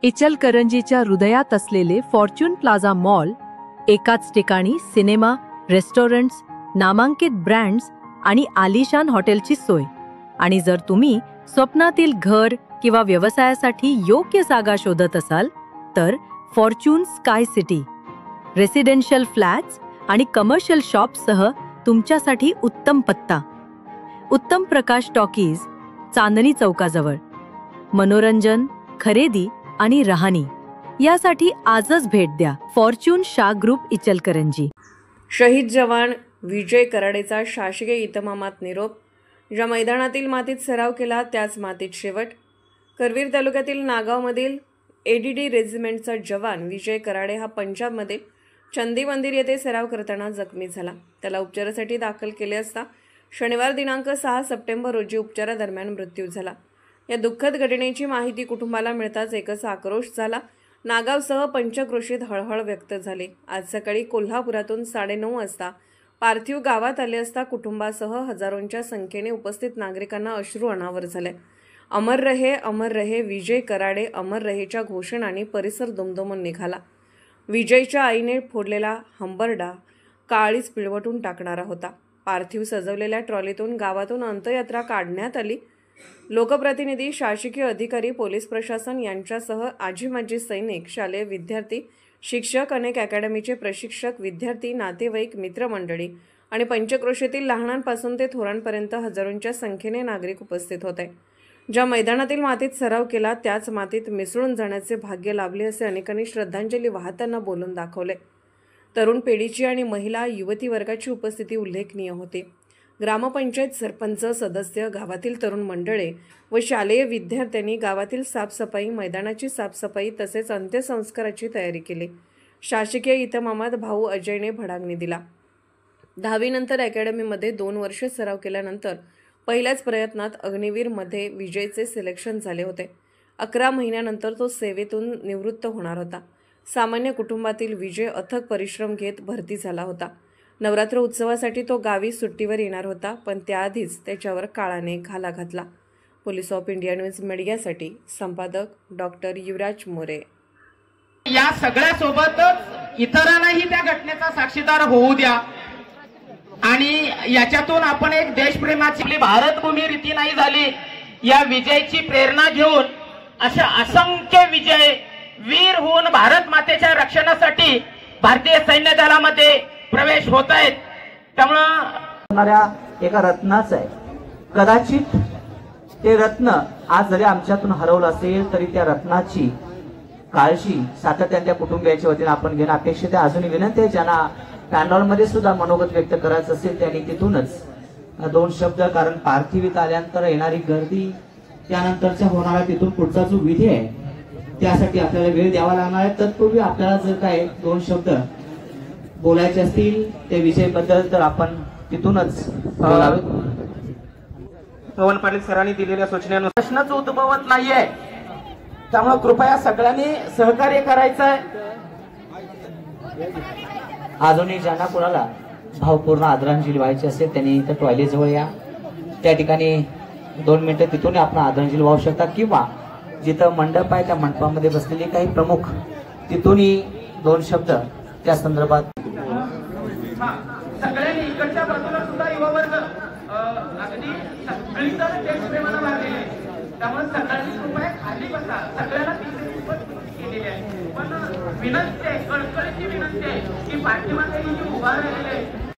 इचलकरंजीच्या हृदयात असलेले Fortune plaza mall, एकाच ठिकाणी सिनेमा, रेस्टॉरंट्स, नामांकित ब्रँड्स आणि आलिशान हॉटेलची सोय. आणि जर तुम्ही स्वप्नातील घर किंवा व्यवसायासाठी योग्य जागा शोधत असाल तर Fortune sky city residential flats आणि कमर्शियल शॉप्ससह तुमच्यासाठी उत्तम पत्ता. उत्तम प्रकाश टॉकीज, चांदणी चौकाजवळ. मनोरंजन, खरेदी आणि राहणी यासाठी आजच भेट द्या. Fortune Shah group, Ichalkaranji. शहीद जवान विजय कराडेचा शासकीय इतमामात निरोप. ज्या मैदानातील मातीत सराव केला त्याच मातीत शेवट. करवीर तालुक्यातील नागावमधील एडीडी रेजिमेंटचा जवान विजय कराडे हा पंजाबमध्ये चंदी मंदिर येथे सराव करताना जखमी झाला. त्याला उपचारासाठी दाखल केले असता शनिवार दिनांक 6 सप्टेंबर रोजी उपचारादरम्यान मृत्यू झाला. या दुःखद घटनेची माहिती कुटुंबाला मिळताच एकच आक्रोश झाला. नागावसह पंचक्रोशीत हळहळ व्यक्त झाली. आज सकाळी कोल्हापुरातून 9:30 वाजता पार्थिव गावात आले असता कुटुंबासह हजारोंच्या संख्येने उपस्थित नागरिकांना अश्रू अनावर झाले. अमर रहे विजय कराडे, अमर रहेच्या घोषणांनी परिसर दुमदुमून निघाला. विजयच्या आईने फोडलेला हंबरडा काळीच पिळवटून टाकणारा होता. पार्थिव सजवलेल्या ट्रॉलीतून गावातून अंत्ययात्रा काढण्यात आली. लोकप्रतिनिधी, शासकीय अधिकारी, पोलीस प्रशासन यांच्यासह आजी-माजी सैनिक, शालेय विद्यार्थी, शिक्षक, अनेक अकॅडमीचे प्रशिक्षक, विद्यार्थी, नातेवाईक, मित्रमंडळी आणि पंचक्रोशीतील लहानांपासून ते थोरांपर्यंत हजारोंच्या संख्येने नागरिक उपस्थित होते. ज्या मैदानातील मातीत सराव केला त्याच मातीत मिसळून जाण्याचे भाग्य लाभले असे अनेकांनी श्रद्धांजली वाहताना बोलून दाखवले. तरुण पिढीची आणि महिला, युवती वर्गाची उपस्थिती उल्लेखनीय होती. ग्रामपंचायत सरपंच, सदस्य, गावातील तरुण मंडळे व शालेय विद्यार्थ्यांनी गावातील साफसफाई, मैदानाची साफसफाई तसेच अंत्यसंस्काराची तयारी केली. शासकीय इतमामात भाऊ अजयने भडांगणी दिला. 10वी नंतर अकॅडमीमध्ये 2 वर्षे सराव केल्यानंतर पहिल्याच प्रयत्नात अग्निवीरमध्ये विजयचे सिलेक्शन झाले होते. 11 महिन्यानंतर तो सेवेतून निवृत्त होणार होता. सामान्य कुटुंबातील विजय अथक परिश्रम घेत भरती झाला होता. नवरात्र उत्सवासाठी तो गावी सुट्टीवर येणार होता, पण त्याआधीच त्याच्यावर काळाने घाला घातला. पोलीस ऑफ इंडिया न्यूज मीडियासाठी संपादक डॉक्टर युवराज मोरे. या सगळ्यासोबतच इतरांनाही त्या घटनेचा साक्षीदार होऊ द्या आणि याच्यातून आपण एक देशप्रेमाची भारतभूमी रीती नाही झाली या विजयची प्रेरणा घेऊन अशा असंख्य विजय वीर होऊन भारत मातेच्या रक्षणासाठी भारतीय सैन्य दलामध्ये प्रवेश होत आहेत. त्यामुळे एका रत्नाचं आहे. कदाचित ते रत्न आज जरी आमच्यातून हरवलं असेल तरी त्या रत्नाची काळजी सातत्याने त्या कुटुंबियाच्या वतीने आपण घेणं अपेक्षित आहे. अजूनही विनंती आहे, ज्यांना पॅनलमध्ये सुद्धा मनोगत व्यक्त करायचं असेल त्यांनी तिथूनच 2 शब्द, कारण पार्थिवीत आल्यानंतर येणारी गर्दी, त्यानंतरच्या होणारा तिथून पुढचा जो विधी आहे त्यासाठी आपल्याला वेळ द्यावा लागणार आहे. तत्पूर्वी आपल्याला जर काय 2 शब्द बोलायचे असतील त्या विषयाबद्दल तर आपण तिथूनच बोलावे. पवन पाटील सरांनी दिलेल्या सूचनेनुसार प्रश्नच उद्भवत नाहीये, त्यामुळे कृपया सगळ्यांनी सहकार्य करायचं आहे. अजूनही ज्यांना कोणाला भावपूर्ण आदरांजली व्हायची असेल त्यांनी इथं टॉयलेट जवळ या. त्या ठिकाणी 2 मिनिटं तिथून आपण आदरांजली वाहू शकता, किंवा जिथं मंडप आहे त्या मंडपामध्ये बसलेले काही प्रमुख तिथूनही 2 शब्द त्या संदर्भात. सगळ्यांनी इकडच्या बाजूला सुद्धा युवा वर्ग अगदी सगळीकडे देशप्रेमाला लागलेले आहे. त्यामुळे सगळ्यांनी कृपया खाली बसा. सगळ्यांना केलेली आहे, पण विनंती आहे, कळकळीची विनंती आहे की पाठीमागे उभा राहिलेले